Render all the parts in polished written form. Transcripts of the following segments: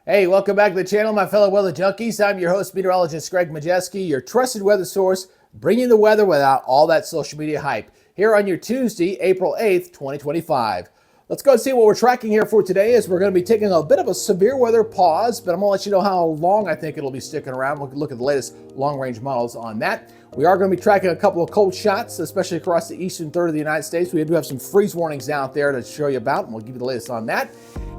Hey, welcome back to the channel, my fellow weather junkies. I'm your host, meteorologist Greg Majeski, your trusted weather source, bringing the weather without all that social media hype, here on your Tuesday, April 8th, 2025. Let's go and see what we're tracking here for today, as we're going to be taking a bit of a severe weather pause, but I'm going to let you know how long I think it'll be sticking around. We'll look at the latest long-range models on that. We are going to be tracking a couple of cold shots, especially across the eastern third of the United States. We do have some freeze warnings out there to show you about, and we'll give you the latest on that.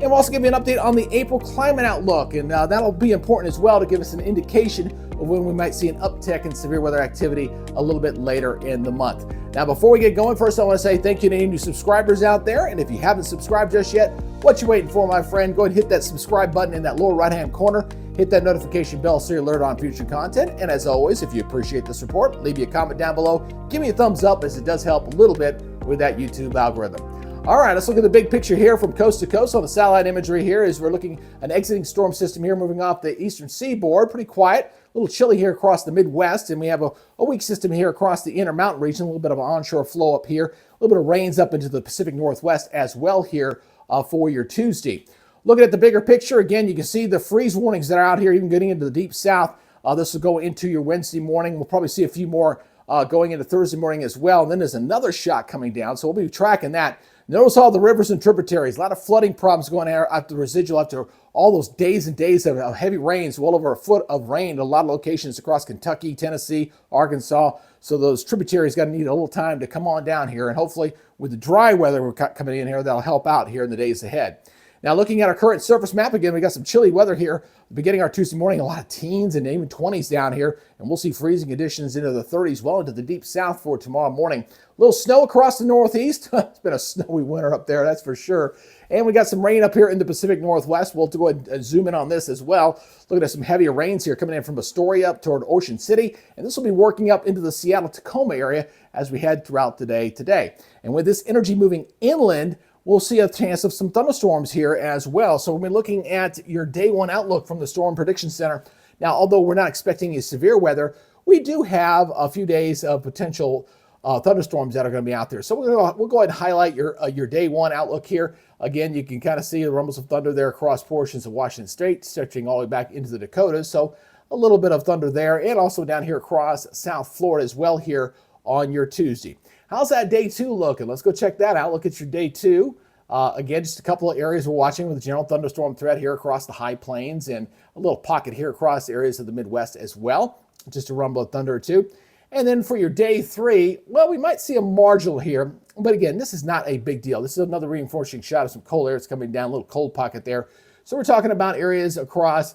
And we'll also give you an update on the April climate outlook, and that'll be important as well to give us an indication of when we might see an uptick in severe weather activity a little bit later in the month. Now, before we get going, first I want to say thank you to any new subscribers out there, and if you haven't subscribed just yet, what you waiting for, my friend? Go ahead and hit that subscribe button in that lower right-hand corner. Hit that notification bell so you're alerted on future content. And as always, if you appreciate the support, leave me a comment down below. Give me a thumbs up, as it does help a little bit with that YouTube algorithm. All right, let's look at the big picture here from coast to coast on the satellite imagery here as we're looking at an exiting storm system here moving off the eastern seaboard. Pretty quiet, a little chilly here across the Midwest, and we have a weak system here across the Intermountain region, a little bit of an onshore flow up here, a little bit of rains up into the Pacific Northwest as well here for your Tuesday. Looking at the bigger picture, again, you can see the freeze warnings that are out here, even getting into the deep south. This will go into your Wednesday morning. We'll probably see a few more going into Thursday morning as well. And then there's another shock coming down, so we'll be tracking that. Notice all the rivers and tributaries. A lot of flooding problems going on after the residual, after all those days and days of heavy rains, well over a foot of rain in a lot of locations across Kentucky, Tennessee, Arkansas. So those tributaries got to need a little time to come on down here. And hopefully with the dry weather we're coming in here, that'll help out here in the days ahead. Now, looking at our current surface map, again, we got some chilly weather here. Beginning our Tuesday morning, a lot of teens and even 20s down here, and we'll see freezing conditions into the 30s, well into the deep south for tomorrow morning. A little snow across the northeast. It's been a snowy winter up there, that's for sure. And we got some rain up here in the Pacific Northwest. We'll go ahead and zoom in on this as well. Looking at some heavier rains here coming in from Astoria up toward Ocean City, and this will be working up into the Seattle-Tacoma area as we head throughout the day today. And with this energy moving inland, we'll see a chance of some thunderstorms here as well. So we'll be looking at your day one outlook from the Storm Prediction Center. Now, although we're not expecting a severe weather, we do have a few days of potential thunderstorms that are going to be out there. So we'll go ahead and highlight your day one outlook here. Again, you can kind of see the rumbles of thunder there across portions of Washington State, stretching all the way back into the Dakotas. So a little bit of thunder there, and also down here across South Florida as well here on your Tuesday. How's that day two looking? Let's go check that out. Look at your day two. Again, just a couple of areas we're watching with a general thunderstorm threat here across the high plains, and a little pocket here across areas of the Midwest as well. Just a rumble of thunder or two. And then for your day three, well, we might see a marginal here. But again, this is not a big deal. This is another reinforcing shot of some cold air that's coming down, a little cold pocket there. So we're talking about areas across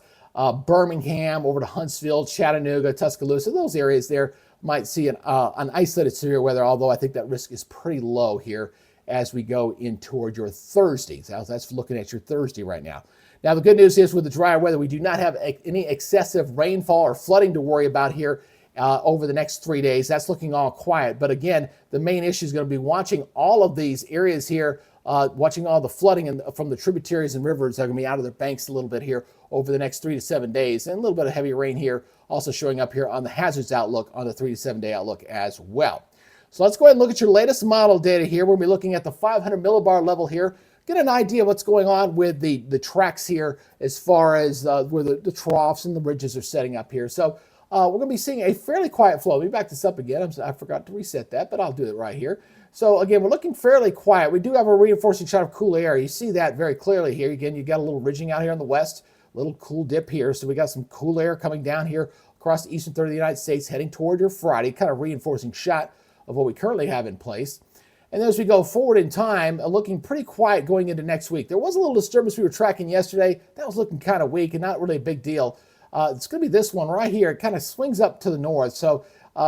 Birmingham, over to Huntsville, Chattanooga, Tuscaloosa. Those areas there might see an isolated severe weather, although I think that risk is pretty low here as we go in toward your Thursday. So that's looking at your Thursday right now. Now, the good news is with the dry weather, we do not have any excessive rainfall or flooding to worry about here over the next 3 days. That's looking all quiet. But again, the main issue is going to be watching all of these areas here, watching all the flooding from the tributaries and rivers that are going to be out of their banks a little bit here over the next 3 to 7 days. And a little bit of heavy rain here also showing up here on the hazards outlook on the 3 to 7 day outlook as well. So let's go ahead and look at your latest model data here. We'll be looking at the 500 millibar level here. Get an idea of what's going on with the tracks here as far as where the troughs and the ridges are setting up here. So we're going to be seeing a fairly quiet flow. Let me back this up again. I forgot to reset that, but I'll do it right here. So again, we're looking fairly quiet. We do have a reinforcing shot of cool air. You see that very clearly here. Again, you got a little ridging out here in the west, a little cool dip here. So we got some cool air coming down here across the eastern third of the United States, heading toward your Friday, kind of reinforcing shot of what we currently have in place. And then as we go forward in time, looking pretty quiet going into next week. There was a little disturbance we were tracking yesterday. That was looking kind of weak and not really a big deal. It's going to be this one right here. It kind of swings up to the north. So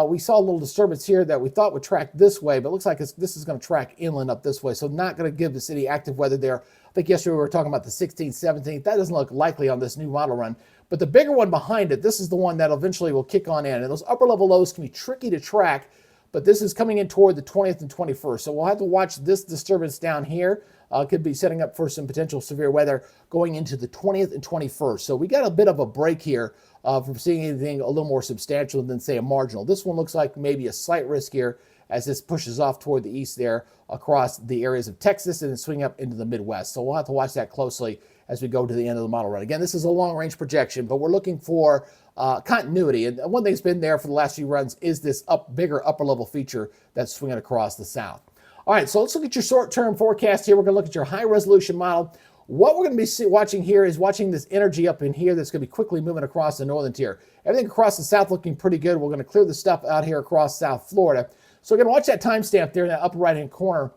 we saw a little disturbance here that we thought would track this way, but it looks like this is going to track inland up this way. So not going to give the city active weather there. I think yesterday we were talking about the 16th, 17th. That doesn't look likely on this new model run. But the bigger one behind it, this is the one that eventually will kick on in. And those upper level lows can be tricky to track, but this is coming in toward the 20th and 21st. So we'll have to watch this disturbance down here. Could be setting up for some potential severe weather going into the 20th and 21st. So we got a bit of a break here from seeing anything a little more substantial than, say, a marginal. This one looks like maybe a slight risk here as this pushes off toward the east there across the areas of Texas and then swing up into the Midwest. So we'll have to watch that closely as we go to the end of the model run. Again, this is a long-range projection, but we're looking for continuity. And one thing that's been there for the last few runs is this bigger upper-level feature that's swinging across the south. All right, so let's look at your short-term forecast here. We're going to look at your high-resolution model. What we're going to be watching here is watching this energy up in here that's going to be quickly moving across the northern tier. Everything across the south looking pretty good. We're going to clear the stuff out here across South Florida. So we're going to watch that timestamp there in that upper right-hand corner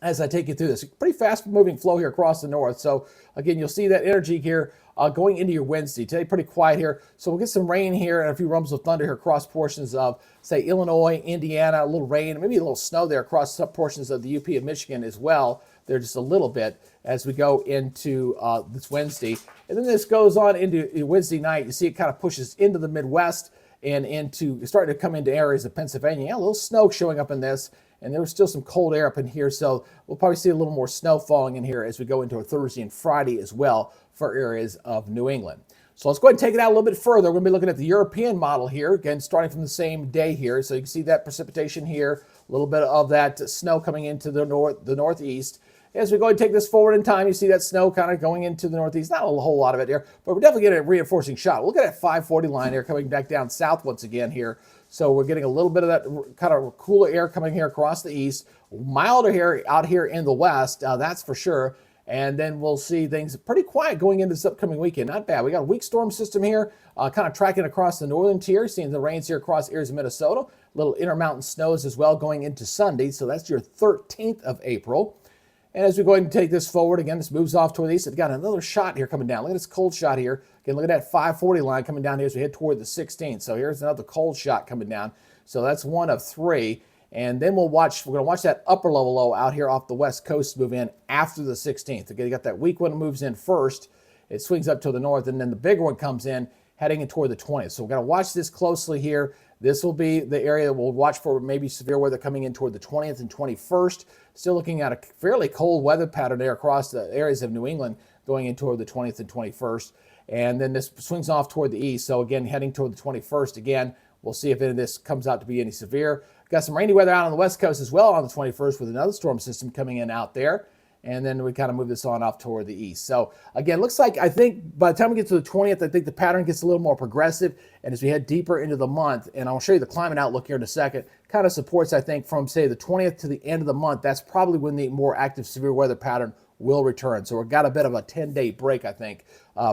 as I take you through this. Pretty fast-moving flow here across the north. So again, you'll see that energy here going into your Wednesday. Today, pretty quiet here. So we'll get some rain here and a few rumbles of thunder here across portions of, say, Illinois, Indiana, a little rain, maybe a little snow there across some portions of the UP of Michigan as well. There just a little bit as we go into this Wednesday. And then this goes on into Wednesday night. You see it kind of pushes into the Midwest and starting to come into areas of Pennsylvania. Yeah, a little snow showing up in this. And there was still some cold air up in here, so we'll probably see a little more snow falling in here as we go into a Thursday and Friday as well for areas of New England. So let's go ahead and take it out a little bit further. We're going to be looking at the European model here, again, starting from the same day here. So you can see that precipitation here, a little bit of that snow coming into the northeast. As we go and take this forward in time, you see that snow kind of going into the northeast. Not a whole lot of it here, but we're definitely getting a reinforcing shot. We'll look at that 540 line here coming back down south once again here. So we're getting a little bit of that kind of cooler air coming here across the east. Milder here out here in the west, that's for sure. And then we'll see things pretty quiet going into this upcoming weekend. Not bad. We got a weak storm system here kind of tracking across the northern tier, seeing the rains here across areas of Minnesota. Little intermountain snows as well going into Sunday. So that's your 13th of April. And as we go ahead and take this forward, again, this moves off toward the east. It's got another shot here coming down. Look at this cold shot here. Again, look at that 540 line coming down here as we head toward the 16th. So here's another cold shot coming down. So that's one of three. And then we're going to watch that upper level low out here off the west coast move in after the 16th. Again, you got that weak one that moves in first. It swings up to the north, and then the bigger one comes in heading in toward the 20th. So we're going to watch this closely here. This will be the area that we'll watch for maybe severe weather coming in toward the 20th and 21st. Still looking at a fairly cold weather pattern there across the areas of New England going in toward the 20th and 21st. And then this swings off toward the east. So again, heading toward the 21st again. We'll see if any of this comes out to be any severe. Got some rainy weather out on the west coast as well on the 21st with another storm system coming in out there. And then we kind of move this on off toward the east. So again, looks like I think by the time we get to the 20th, I think the pattern gets a little more progressive. And as we head deeper into the month, and I'll show you the climate outlook here in a second, kind of supports, I think, from say the 20th to the end of the month. That's probably when the more active severe weather pattern will return. So we've got a bit of a 10-day break, I think,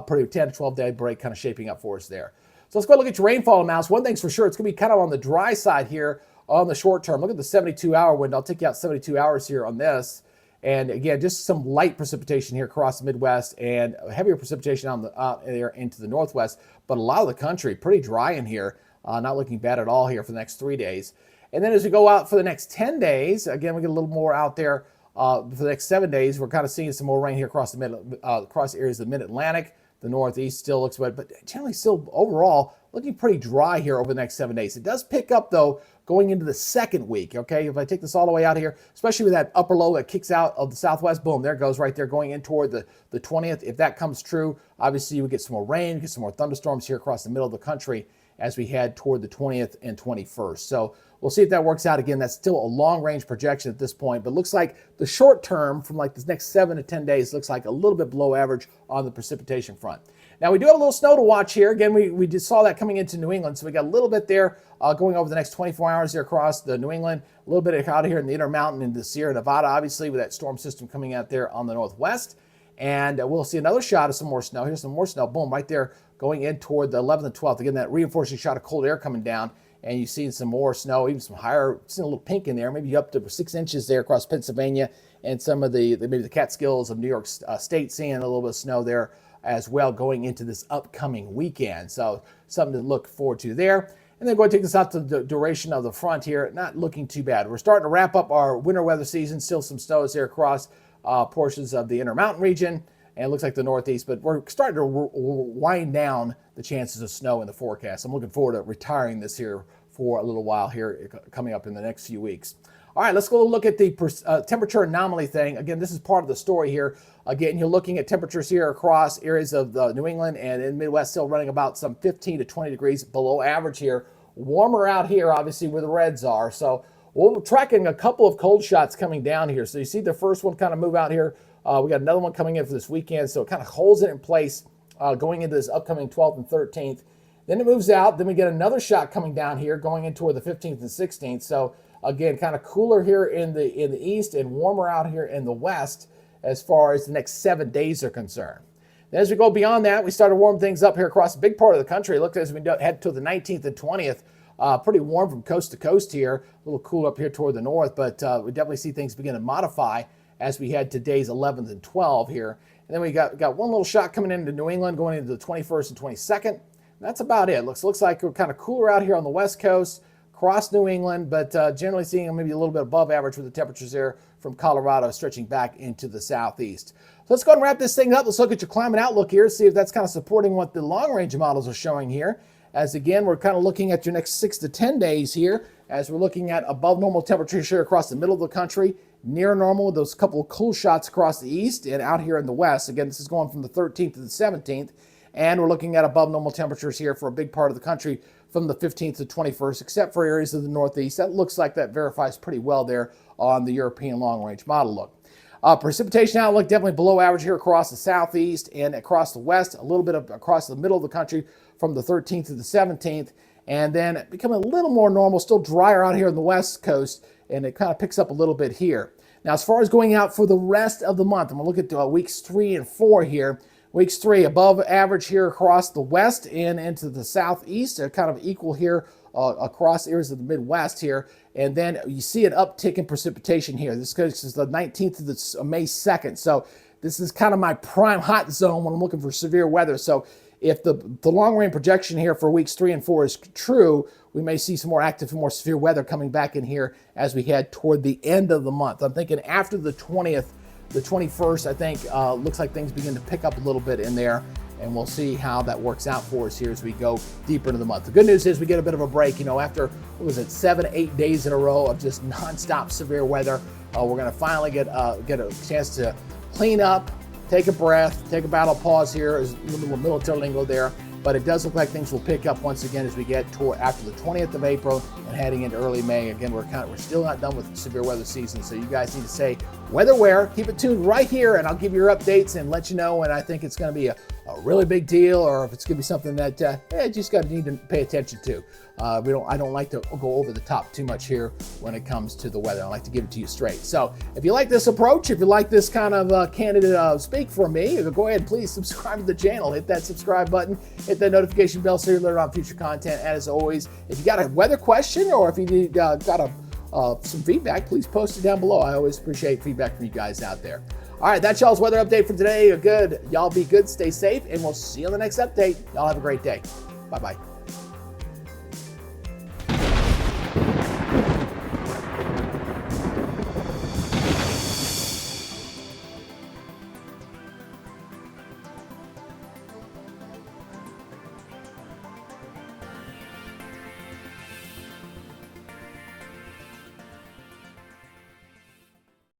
pretty 10 to 12-day break kind of shaping up for us there. So let's go look at your rainfall amounts. One thing's for sure, it's going to be kind of on the dry side here on the short term. Look at the 72-hour window. I'll take you out 72 hours here on this. And again, just some light precipitation here across the Midwest and heavier precipitation on out there into the Northwest. But a lot of the country, pretty dry in here. Not looking bad at all here for the next 3 days. And then as we go out for the next 10 days, again, we get a little more out there for the next 7 days. We're kind of seeing some more rain here across the across areas of the Mid-Atlantic. The Northeast still looks wet, but generally still overall looking pretty dry here over the next 7 days. It does pick up, though, going into the second week, okay? If I take this all the way out here, especially with that upper low that kicks out of the southwest, boom, there it goes right there going in toward the 20th. If that comes true, obviously you would get some more rain, get some more thunderstorms here across the middle of the country as we head toward the 20th and 21st. So we'll see if that works out. Again, that's still a long-range projection at this point, but looks like the short term from like the next 7 to 10 days looks like a little bit below average on the precipitation front. Now, we do have a little snow to watch here. Again, we just saw that coming into New England, so we got a little bit there going over the next 24 hours here across the New England, a little bit out of here in the Intermountain into Sierra Nevada, obviously, with that storm system coming out there on the northwest. And we'll see another shot of some more snow. Here's some more snow, boom, right there going in toward the 11th and 12th. Again, that reinforcing shot of cold air coming down, and you've seen some more snow, even some higher, seen a little pink in there, maybe up to 6 inches there across Pennsylvania, and some of maybe the Catskills of New York State seeing a little bit of snow there as well going into this upcoming weekend. So something to look forward to there. And then go ahead and take this out to the duration of the front here. Not looking too bad. We're starting to wrap up our winter weather season. Still some snows here across portions of the Intermountain region. And it looks like the Northeast, but we're starting to wind down the chances of snow in the forecast. I'm looking forward to retiring this here for a little while here coming up in the next few weeks. All right, let's go look at the temperature anomaly thing. Again, this is part of the story here. Again, you're looking at temperatures here across areas of New England and in the Midwest still running about some 15 to 20 degrees below average here. Warmer out here, obviously, where the reds are. So we're tracking a couple of cold shots coming down here. So you see the first one kind of move out here We got another one coming in for this weekend, so it kind of holds it in place going into this upcoming 12th and 13th. Then it moves out. Then we get another shot coming down here, going in toward the 15th and 16th. So again, kind of cooler here in the east and warmer out here in the west as far as the next 7 days are concerned. Then as we go beyond that, we start to warm things up here across a big part of the country. Look, as we head to the 19th and 20th, pretty warm from coast to coast here. A little cool up here toward the north, but we definitely see things begin to modify as we head to days 11th and 12th here. And then we got one little shot coming into New England going into the 21st and 22nd. That's about it. Looks like we're kind of cooler out here on the west coast, across New England, but generally seeing maybe a little bit above average with the temperatures there from Colorado stretching back into the southeast. So let's go ahead and wrap this thing up. Let's look at your climate outlook here, see if that's kind of supporting what the long-range models are showing here. As again, we're kind of looking at your next 6 to 10 days here, as we're looking at above normal temperatures here across the middle of the country, near normal with those couple of cool shots across the east and out here in the west. Again, this is going from the 13th to the 17th. And we're looking at above normal temperatures here for a big part of the country from the 15th to 21st, except for areas of the northeast. That looks like that verifies pretty well there on the European long-range model look. Precipitation outlook definitely below average here across the southeast and across the west, a little bit across the middle of the country from the 13th to the 17th, and then becoming a little more normal, still drier out here on the west coast, and it kind of picks up a little bit here. Now, as far as going out for the rest of the month, I'm going to look at weeks 3 and 4 here. Weeks 3 above average here across the west and into the southeast. They're kind of equal here across areas of the Midwest here. And then you see an uptick in precipitation here. This is the 19th to the May 2nd. So this is kind of my prime hot zone when I'm looking for severe weather. So if the long-range projection here for weeks 3 and 4 is true, we may see some more active and more severe weather coming back in here as we head toward the end of the month. I'm thinking after the 20th, the 21st, I think, looks like things begin to pick up a little bit in there, and we'll see how that works out for us here as we go deeper into the month. The good news is we get a bit of a break. You know, after, 7, 8 days in a row of just nonstop severe weather, we're going to finally get a chance to clean up, take a breath, take a battle pause here. There's a little military lingo there, but it does look like things will pick up once again as we get toward after the 20th of April and heading into early May. Again, we're still not done with severe weather season, so you guys need to say weather where. Keep it tuned right here, and I'll give you your updates and let you know when I think it's going to be a really big deal, or if it's going to be something that you just need to pay attention to. I don't like to go over the top too much here when it comes to the weather. I like to give it to you straight. So if you like this approach, if you like this kind of candid speak for me, go ahead and please subscribe to the channel. Hit that subscribe button, hit that notification bell so you're alerted on future content. And as always, if you got a weather question or if you need, got some feedback, please post it down below. I always appreciate feedback from you guys out there. All right, that's y'all's weather update for today. Good. Y'all be good, stay safe, and we'll see you on the next update. Y'all have a great day. Bye-bye.